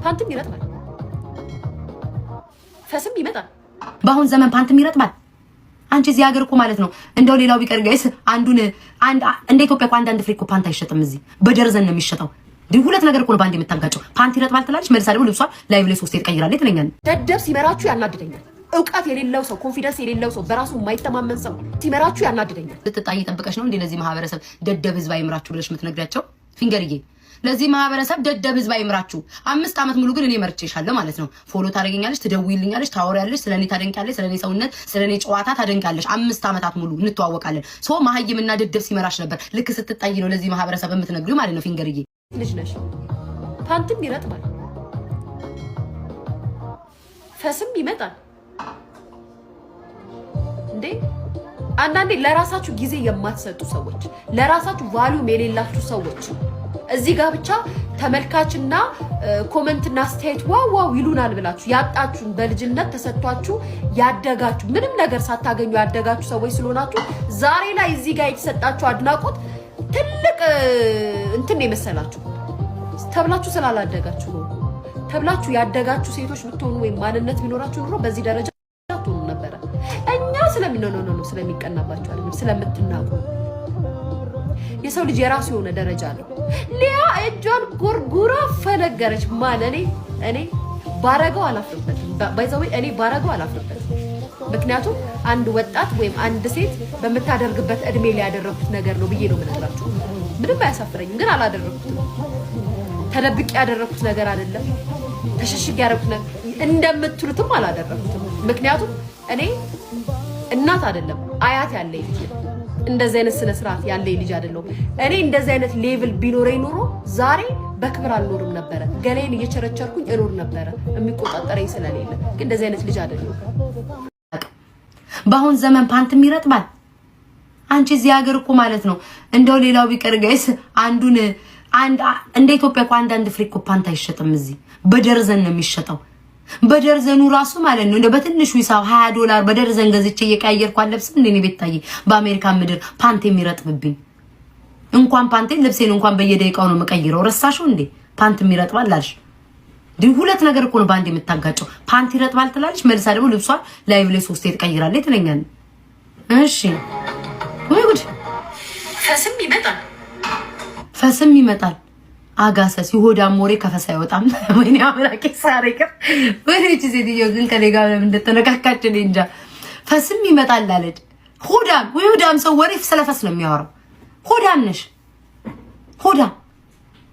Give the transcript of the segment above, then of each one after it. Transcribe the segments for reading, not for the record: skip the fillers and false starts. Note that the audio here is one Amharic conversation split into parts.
ፓንትም ይረጥባል ፈስም ይመጣል በአሁን ዘመን ፓንትም ይረጥባል አንቺ እዚህ ሀገር እኮ ማለት ነው እንደው ሌላው ቢቀር ጋይስ አንዱን እንደ ኢትዮጵያ እኮ አንድ ፍሪ እኮ ፓንት አይሸጥም እዚህ በደርዘን ነው የሚሸጠው ሁለት ነገር እኮ ነው ባንድ የምታጋጨው ፓንት ይረጥባል ትላለች መልሳ ደግሞ ልብሷ ላይቭ ላይ 3 ትቀይራለች ትለኛል ደደብ ሲመራችሁ ያናድደኛል እውቀት የሌለው ሰው ኮንፊደንስ የሌለው ሰው በራሱ የማይተማመን ሰው ሲመራችሁ ያናድደኛል ልትጣይ ጠብቀሽ ነው እንዴ ለዚህ ማህበረሰብ ደደብ ህዝብ አይምራችሁ ብለሽ የምትነግሪያቸው ፊንገርዬ ለዚህ ማህበረሰብ ደደብ ህዝብ አይምራችሁ 5 አመት ሙሉ ግን እኔ መርጬሻለሁ ማለት ነው ፎሎ ታደርገኛለሽ ትደውይልኛለሽ ታወሪያለሽ ስለኔ ታደንቂያለሽ ስለኔ ሰውነት ስለኔ ጨዋታ ታደንቂያለሽ 5 አመታት ሙሉ እንተዋወቃለን ሶ ማህይምና ደደብ ሲመራሽ ነበር ልክ ስትጣይ ነው ለዚህ ማህበረሰብ የምትነግሪው ማለት ነው ፊንገርዬ ልጅ ነሽ ፓንትም ይረጥባል ፈስም ይመጣል እንዴ አንዳንዴ ለራሳችሁ ጊዜ የማትሰጡ ሰዎች ለራሳችሁ ቫልዩ የሌላችሁ ሰዎች እዚህ ጋር ብቻ ተመልካችና ኮሜንትና አስተያየት ዋው ይሉናል ብላችሁ ያጣችሁን በልጅነት ተሰጥቷችሁ ያደጋችሁ ምንም ነገር ሳታገኙ ያደጋችሁ ሰዎች ስለሆናችሁ ዛሬ ላይ እዚህ ጋር የተሰጣችሁ አድናቆት ትልቅ እንትን የመሰላችሁ ተብላችሁ ስላላደጋችሁ ነው ተብላችሁ ያደጋችሁ ሴቶች ብትሆኑ ወይ ማንነት ቢኖራችሁ ኑሮ በዚህ ደረጃ አትሆኑ ነበር እኛ ስለሚቀናባችሁ አይደለም ስለምትናቁ የሰው ልጅ የራሱ የሆነ ደረጃ አለው ሊያ እጇን ጎርጉራ ፈነገረች ማለት እኔ ባረገው አላፍርበትም ባይዘው እኔ ባረገው አላፍርበትም ምክንያቱም አንድ ወጣት ወይም አንድ ሴት በመታደርግበት እድሜ ላይ ያደረኩት ነገር ነው ብዬ ነው የምነግራችሁ ምንም አያሳፍረኝም ግን አላደረኩትም ተደብቄ ያደረኩት ነገር አይደለም ተሸሽግ ያደረኩት ነገር እንደምትሉትም አላደረኩትም ምክንያቱም እኔ እናት አይደለም አያት ያለኝ ልጅ እንደዚህ አይነት ስነ ስርዓት ያለኝ ልጅ አይደለም እኔ እንደዚህ አይነት ሌቭል ቢኖረኝ ኖሮ ዛሬ በክብር አልኖርም ነበር ገሌን እየቸረቸርኩኝ እኖር ነበር የሚቆጣጠረኝ ስለሌለ ግን እንደዚህ አይነት ልጅ አይደለም በአሁን ዘመን ፓንትም ይረጥባል አንቺ እዚህ ሀገር እኮ ማለት ነው እንደው ሌላው ቢቀር ጋይስ አንዱን እንደ ኢትዮጵያ እኮ አንድ ፍሪ እኮ ፓንት አይሸጥም እዚህ በደርዘን ነው የሚሸጠው በደርዘኑ ራሱ ማለት ነው እንደ በትንሹ ሂሳብ $20 በደርዘን ገዝቼ እየቀያየርኩ አለብስ እንደኔ ቤታዬ በአሜሪካ ምድር ፓንት የሚረጥብብኝ እንኳን ፓንቴ ልብሴን እንኳን በየደቂቃው ነው መቀየረው ረሳሽው እንዴ ፓንት የሚረጥባል አልሽ ሁለት ነገር እኮ ነው ባንድ የምታጋጨው ፓንት ይረጥባል ትላለች መልሳ ደግሞ ልብሷ ላይቭ ላይ 3 ትቀይራለች ትለኛል እሺ ወይ ጉድ ፈስም ይመጣል አጋሰስ ይሁዳ ሞሬ ከፈሳ ይወጣም ወይኔ አምላኬ ሳሪከ ወይኔ ሴትዮ ግን ከሌጋ ለምን እንደተነካካች እንጃ ፈስም ይመጣል አለች ሁዳም ሰው ወሬ ስለፈስ ነው የሚያወራው ሁዳም ነሽ ሁዳም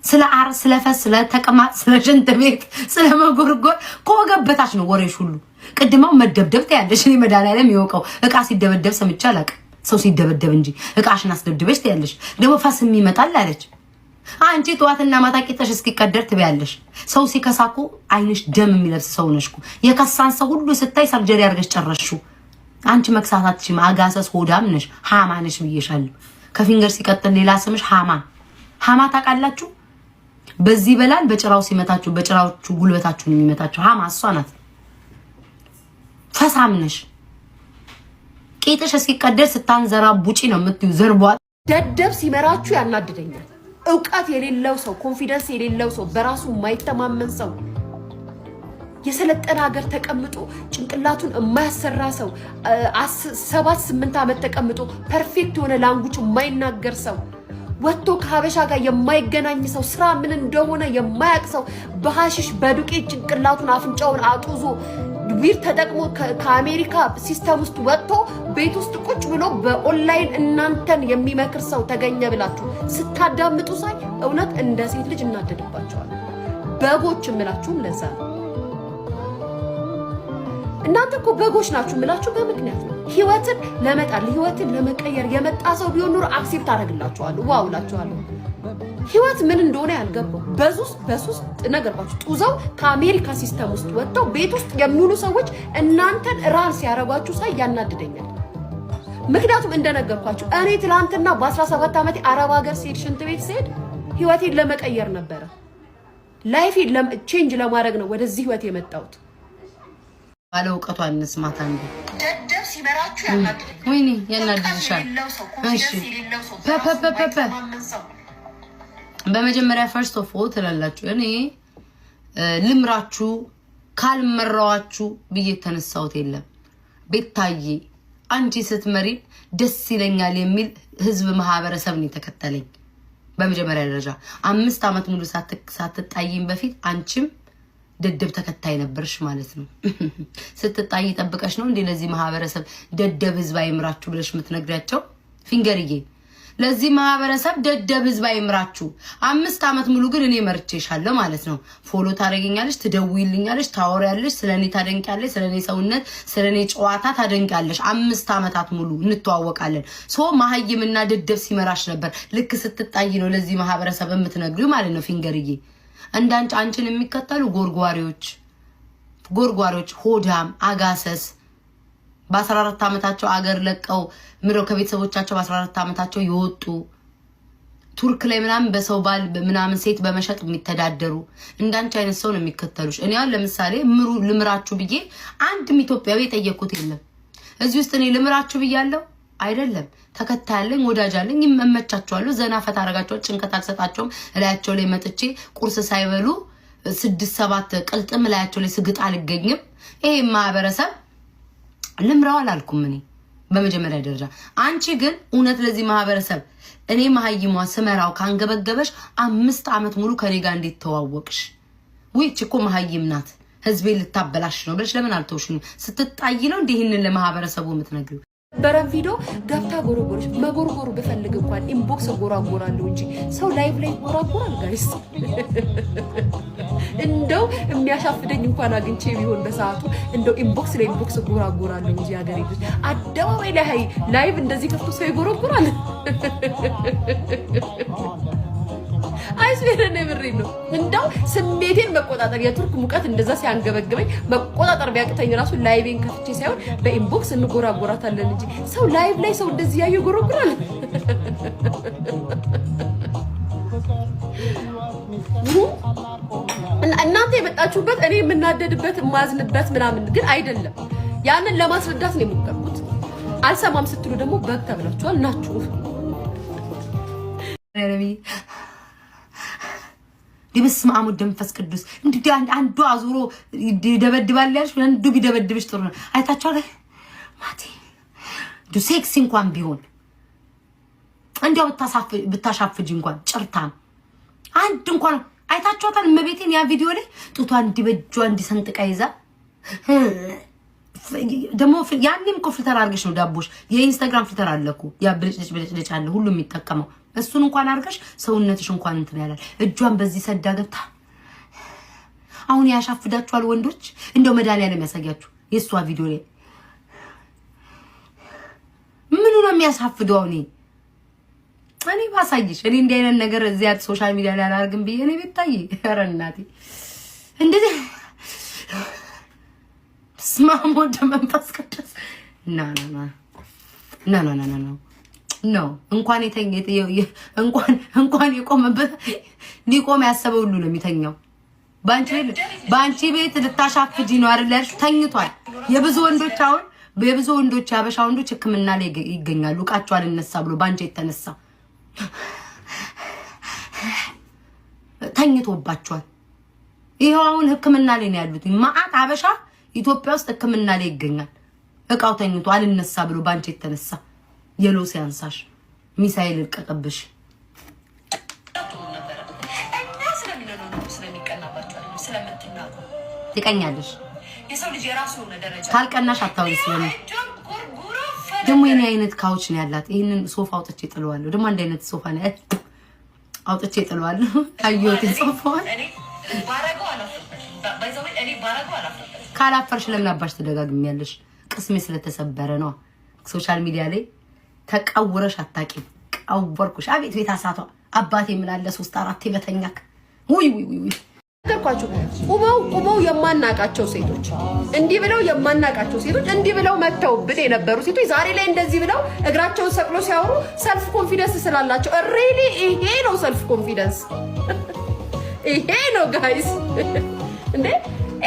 ስለ አር ስለፈስ ስለተቀማጥ ስለሽንት ቤት ስለመጎርጎር ኮገበታች ነው ወሬሽ ሁሉ ቅድማው መደብደብ ታያለሽ እኔ መዳናለም ይወቀው እቃ ሲደበደብ ሰምቻ አላቅ ሰው ሲደበደብ እንጂ እቃሽን አስደብድበሽ ታያለሽ ደግሞ ፈስም ይመጣል አለች አንቺ ጧትና ማታ ቂጥሽ እስኪቀደር ትበያለሽ ሰው ሲከሳኩ አይንሽ ደም የሚለብስ ሰው ነሽኩ የከሳን ሰው ሁሉ ስታይ ሰርጀሪ አድርገሽ ጨረሽው አንቺ መክሳታትሽ ማጋሰስ ሆዳም ነሽ ሃማ ነሽ ብዬሻለሁ ከፊንገር ሲቀጥል ሌላ ስምሽ ሃማ ታውቃላችሁ በዚህ በላል በጭራው ሲመታችሁ በጭራዎቹ ጉልበታችሁን የሚመታችሁ ሃማ እሷ ናት ፈሳም ነሽ ቂጥሽ እስኪቀደር ስታንዘራ ቡጪ ነው የምትዩ ዘርቧል ደደብ ሲመራችሁ ያናድደኛል እውቀት የሌለው ሰው ኮንፊደንስ የሌለው ሰው በራሱ የማይተማመን ሰው የሰለጠነ ሀገር ተቀምጦ ጭንቅላቱን የማያሰራ ሰው 7-8 አመት ተቀምጦ ፐርፌክት የሆነ ላንጉጅ የማይናገር ሰው ወጥቶ ከሀበሻ ጋር የማይገናኝ ሰው ስራ ምን እንደሆነ የማያውቅ ሰው በሐሽሽ በዱቄት ጭንቅላቱን አፍንጫውን አጡዞ ዊር ተጠቅሞ ከአሜሪካ ሲስተም ውስጥ ወጥቶ ቤት ውስጥ ቁጭ ብሎ በኦንላይን እናንተን የሚመክር ሰው ተገኘ ብላችሁ ስታዳምጡ ሳይ እውነት እንደ ሴት ልጅ እናደድባቸዋል በጎች እምላችሁም ለዛ እናንተ እኮ በጎች ናችሁ እምላችሁ በምክንያት ነው ህይወትን ለመጣል ህይወትን ለመቀየር የመጣ ሰው ቢሆን ኑሮ አክሴፕት አደርግላችኋለሁ ዋው ላችኋለሁ ህይወት ምን እንደሆነ ያልገባው በሱስ ነገርባችሁ ጡዘው ከአሜሪካ ሲስተም ውስጥ ወጥተው ቤት ውስጥ የሚውሉ ሰዎች እናንተን ራን ሲያረጋችሁ ሳይ ያናድደኛል ምክንያቱም እንደነገርኳችሁ እኔ ትላንትና በ17 አመት አረብ ሀገር ሲሄድ ሽንት ቤት ሲሄድ ህይወቴን ለመቀየር ነበር ላይፌን ቼንጅ ለማድረግ ነው ወደዚህ ህይወት የመጣሁት ባለ እውቀቷ እንስማት አንዴ ደደብ ሲመራችሁ ያናድደኛል ወይኔ ያናድድሻል እሺ በመጀመሪያ ፈርስት ኦፍ ኦል ተላላችሁ እኔ ልምራችሁ ካልመራዋችሁ ብዬ ተነሳውት የለም ቤታዬ አንቺ ስትመሪ ደስ ይለኛል የሚል ህዝብ ማህበረሰብ ነው ተከተለኝ በመጀመሪያ ደረጃ 5 አመት ሙሉ ሳትጣይም በፊት አንቺም ደደብ ተከታይ ነበርሽ ማለት ነው ስትጣይ ጠብቀሽ ነው እንዴ ለዚህ ማህበረሰብ ደደብ ህዝብ አይምራችሁ ብለሽ ምትነግሪያቸው ፊንገርዬ ለዚህ ማህበረሰብ ደደብ ህዝብ አይምራችሁ 5 አመት ሙሉ ግን እኔ መርጬሻለሁ ማለት ነው ፎሎ ታደርገኛለሽ ትደውይልኛለሽ ታወሪያለሽ ስለኔ ታደንቂያለሽ ስለኔ ሰውነት ስለኔ ጨዋታ ታደንቂያለሽ 5 አመታት ሙሉ እንተዋወቃለን ሶ ማህይምና ደደብ ሲመራሽ ነበር ልክ ስትጣይ ነው ለዚህ ማህበረሰብ የምትነግሪው ማለት ነው ፊንገርዬ እንዳንቺ አንቺን የሚከተሉ ጎርጓሪዎች ሆዳም አጋሰስ በ14 አመታቸው አገር ለቀው ምሮ ከቤተሰቦቻቸው በ14 አመታቸው ይወጡ ቱርክ ላይ ምናምን በሰው ባል ምናምን ሴት በመሸጥ የሚተዳደሩ እንዳንቺ አይነት ሰው ነው የሚከተሉሽ እኔ አሁን ለምሳሌ ልምራችሁ ብዬ አንድም ኢትዮጵያዊ ጠየቁት የለም እዚህ ውስጥ እኔ ልምራችሁ ብያለሁ አይደለም ተከታያለኝ ወዳጃለኝ ይመቻቸዋለሁ ዘና ፈታ አረጋቸው ጭንቀት አልሰጣቸውም እላያቸው ላይ መጥቼ ቁርስ ሳይበሉ 6-7 ቅልጥም እላያቸው ላይ ስግጥ አልገኝም ይሄ ማህበረሰብ ልምራው አላልኩም እኔ በመጀመሪያ ደረጃ አንቺ ግን እውነት ለዚህ ማህበረሰብ እኔ ማህይሟ ስመራው ካንገበገበሽ 5 አመት ሙሉ ከኔ ጋር እንዴት ተዋወቅሽ ወይች እኮ ማህይም ናት ህዝቤ ልታበላሽ ነው ብለሽ ለምን አልተውሽኝ ስትጣይ ነው እንዴ ይሄንን ለማህበረሰቡ የምትነግሪው በረን ቪዲዮ ገብታ ጎረጎረሽ መጎርጎሩ በፈልግ እንኳን ኢንቦክስ ጎራጎራለሁ እንጂ ሰው ላይቭ ላይ ጎራጎራል ጋይስ እንደው የሚያሻፍደኝ እንኳን አግኝቼ ቢሆን በሰዓቱ እንደው ኢንቦክስ ላይ ኢንቦክስ ጎራጎራለሁ እንጂ ሀገሬ ልጅ አደባባይ ላይ ላይቭ እንደዚህ ከፍቶ ሰው ይጎረጎራል አይስቤረን ምሪ ነው እንደው ስሜቴን መቆጣጠር የቱርክ ሙቀት እንደዛ ሲያንገበግበኝ መቆጣጠር ቢያቅተኝ ራሱ ላይቬን ከፍቼ ሳይሆን በኢንቦክስ እንጎራጎራታለን እንጂ ሰው ላይቭ ላይ ሰው እንደዚህ ያዩ ይጎረጎራል እናንተ የመጣችሁበት እኔ የምናደድበት ማዝንበት ምናምን ግን አይደለም ያንን ለማስረዳት ነው የምትቀርቡት አልሰማም ስትሉ ደግሞ በግ ተብላችኋል ናችሁ ዲብስ ማሙድ ደምፈስ ቅዱስ እንዴ አንዱ አዙሮ ይደበድባል ያልሽ አንዱ ቢደበድብሽ ጥሩ ነው አይታችኋል ማቲ ዱ ሴክስ እንኳን ቢሆን እንዴው ብታሻፍጂ እንኳን ጭርታም አንድ እንኳን አይታችኋታል መቤቴን ያ ቪዲዮ ላይ ጡቷን እንዲበጇ እንዲሰንጥቃ ይዛ ደሞ ያንንም ኮፍልተር አርገሽ ነው ዳቦሽ የኢንስታግራም ፍልተር አለኩ ያ ብልጭልጭ አለ ሁሉ የሚጠቀመው እሱን እንኳን አርገሽ ሰውነትሽ እንኳን እንትን ያላል እጇን በዚህ ሰዳ ገብታ አሁን ያሻፍዳችኋል ወንዶች እንደው መድኃኒዓለም ያሳያችሁ የሷ ቪዲዮ ላይ ምኑ ነው የሚያሳፍደው እኔ ባሳይሽ እኔ እንዲህ አይነት ነገር እዚያ ሶሻል ሚዲያ ላይ አላርግም ብዬ እኔ ቤታይ ረናቲ እንደዚህ ስማሞ ደመንፈስ ቅዱስ ና ኖ እንኳን የቆመበት ሊቆም ያሰበው ሁሉ ነው የሚተኛው ባንቺ ቤት ልታሻፍጂ ነው አይደል ተኝቷል የብዙ ወንዶች ያበሻ ወንዶች ህክምና ላይ ይገኛሉ ቃቸው አልነሳ ብሎ ባንቺ የተነሳ ተኝቶባቸዋል ይሄው አሁን ህክምና ላይ ነው ያሉት ማአት አበሻ ኢትዮጵያ ውስጥ ህክምና ላይ ይገኛል እቃው ተኝቶ አልነሳ ብሎ ባንቺ የተነሳ የሎ ሲያንሳሽ ሚሳኤል ልቀቀብሽ ትቀኛለሽ የሰው ልጅ የራሱ ነው ደረጃ ካልቀናሽ አታውሪ ስለኔ ደሞ የኔ አይነት ካውች ነው ያላት ይሄንን ሶፋ አውጥቼ ጥለዋለሁ ደሞ አንድ አይነት ሶፋ ነው አውጥቼ ጥለዋለሁ አዩት ሶፋው እኔ ባረጋው አላፈርሽ ካላፈርሽ ለምን አባሽ ተደጋግሚያለሽ ቅስሜ ስለተሰበረ ነው ሶሻል ሚዲያ ላይ ተቀውረሽ አታቂም ቀወርኩሽ አቤት ቤት አሳቷ አባቴ ምን አለ 3-4 በተኛክ ውይ ተርኳችሁ ቁመው የማናቃቸው ሴቶች እንዲህ ብለው የማናቃቸው ሴቶች እንዲህ ብለው መተው ብት የነበሩ ሴቶች ዛሬ ላይ እንደዚህ ብለው እግራቸውን ሰቅሎ ሲያወሩ ሰልፍ ኮንፊደንስ ስላላቸው ሪሊ ይሄ ነው ሰልፍ ኮንፊደንስ ይሄ ነው ጋይስ እንዴ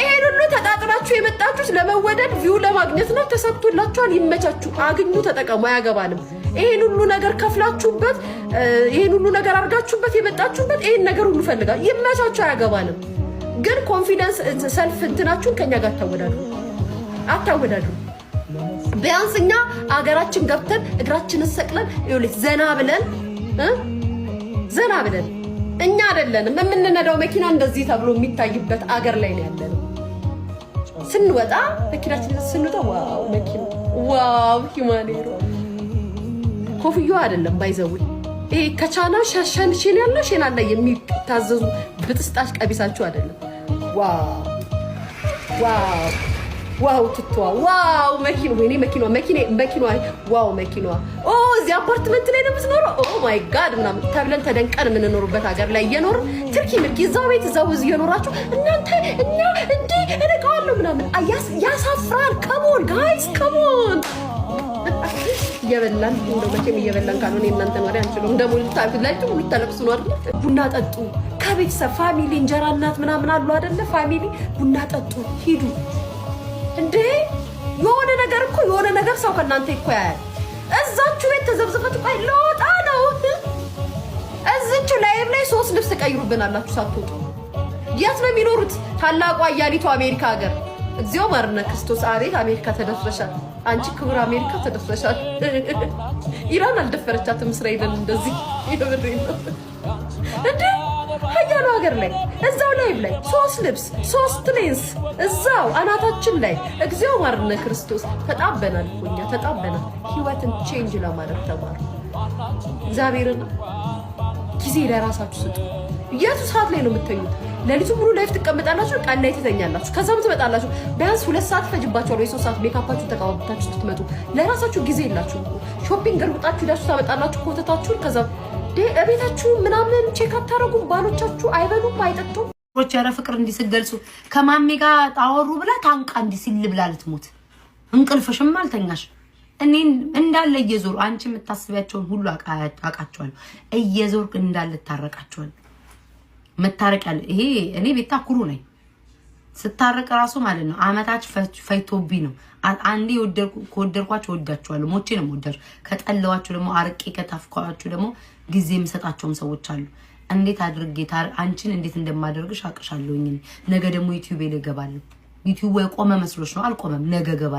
ይሄን ሁሉ ተጣጥራችሁ የመጣችሁት ለመወደድ ቪው ለማግኘት ነው ተሰጥቶላችኋል ይመቻችሁ አግኙ ተጠቀሙ አያገባንም ይሄን ሁሉ ነገር ከፍላችሁበት ይሄን ሁሉ ነገር አርጋችሁበት የመጣችሁበት ይሄን ነገር ሁሉ ፈልጋችሁ ይመቻችሁ አያገባንም ግን ኮንፊደንስ ሰልፍ እንትናችሁን ከኛ ጋር አታወዳድሩ። ቢያንስ እኛ አገራችን ገብተን እግራችንን ሰቅለን ይኸውልሽ ዘና ብለን እኛ አይደለንም የምንነዳው መኪና እንደዚህ ተብሎ የሚታይበት አገር ላይ ነው ያለነው። ስንወጣ መኪናችን ስንወጣ ዋው መኪና ዋው ሂማኔሮ ኮፍያ አይደለም ባይዘው ይሄ ከቻና ሻሻንሽን ያለው ሼና ላይ የሚታዘዙ ብጥስጣሽ ቀቢሳችሁ አይደለም። ዋው ትቷ ዋው መኪና ወይኔ መኪና ዋው መኪና ኦ እዚህ አፓርትመንት ላይ ነው የምትኖረው ኦ ማይ ጋድ ምናምን ተብለን ተደንቀን የምንኖርበት ሀገር ላይ እየኖር ትርኪ ምርኪ እዛው ቤት እዛው እየኖራችሁ እናንተ እኛ እንዴ እነቃለሁ ምናምን ያሳፍራል። ከሞን ጋይስ ከሞን እየበላን እንደው መቼም እየበላን ካልሆነ እናንተን ወሬ አንችልም። እንደሞ ልታላችሁ ልታለቅሱ ነው አይደል? ቡና ጠጡ ከቤተሰብ ፋሚሊ እንጀራ እናት ምናምን አሉ አይደለ? ፋሚሊ ቡና ጠጡ ሂዱ። እንዴ የሆነ ነገር ሰው ከናንተ እኮ ያያል። እዛችሁ ቤት ተዘብዝፋችሁ ቆይ ለወጣ ነው እዚቹ ላይቭ ላይ 3 ልብስ ቀይሩብናላችሁ ሳትወጡ። የት ነው የሚኖሩት? ታላቋ አያሊቱ አሜሪካ ሀገር እግዚኦ ማርነ ክርስቶስ አቤት አሜሪካ ተደፍረሻል። አንቺ ክብር አሜሪካ ተደፍረሻል። ኢራን አልደፈረቻትም እስራኤልን እንደዚህ ይብሬ ነው እንዴ ሀያሉ ሀገር ላይ እዛው ላይቭ ላይ 3 ልብስ 3 ሌንስ እዛው አናታችን ላይ እግዚኦ ማርነ ክርስቶስ ተጣበናል እኮ እኛ ተጣበናል። ህይወትን ቼንጅ ለማድረግ ተማሩ። እግዚአብሔርን ጊዜ ለራሳችሁ ስጡ። የቱ ሰዓት ላይ ነው የምትተኙት? ሌሊቱ ሙሉ ላይፍ ትቀመጣላችሁ፣ ቀን ላይ ትተኛላችሁ። ከዛም ትመጣላችሁ። ቢያንስ 2 ሰዓት ፈጅባችኋል ወይ 3 ሰዓት ሜካፓችሁ ተቀባብታችሁ ትመጡ። ለራሳችሁ ጊዜ የላችሁ። ሾፒንግ ገርብጣችሁ ዳችሁ ታመጣላችሁ ኮተታችሁን። ከዛ እቤታችሁ ምናምን ቼክ አታረጉም። ባሎቻችሁ አይበሉም አይጠጡም። ሮች ያረ ፍቅር እንዲስገልጹ ከማሜ ጋር ታወሩ ብላ ታንቃ እንዲሲል ብላ ልትሞት እንቅልፍሽም አልተኛሽ። እኔን እንዳለ እየዞር አንቺ የምታስቢያቸውን ሁሉ አቃቸዋለሁ። እየዞር እንዳለ ታረቃቸዋለሁ። መታረቅ ያለ ይሄ እኔ ቤታ ኩሩ ነኝ። ስታረቅ ራሱ ማለት ነው አመታች ፈይቶቢ ነው። አንዴ ከወደድኳቸው ወዳቸዋለሁ። ሞቼ ነው ወደር ከጠለዋቸው ደግሞ አርቄ ከታፍኳቸው ደግሞ ጊዜ የምሰጣቸውም ሰዎች አሉ። እንዴት አድርጌ አንቺን እንዴት እንደማደርግሽ አቅሻለሁኝ። ነገ ደግሞ ዩቲዩብ ላይ ገባለሁ። ዩቲዩብ የቆመ መስሎሽ ነው? አልቆመም። ነገ ገባለሁ።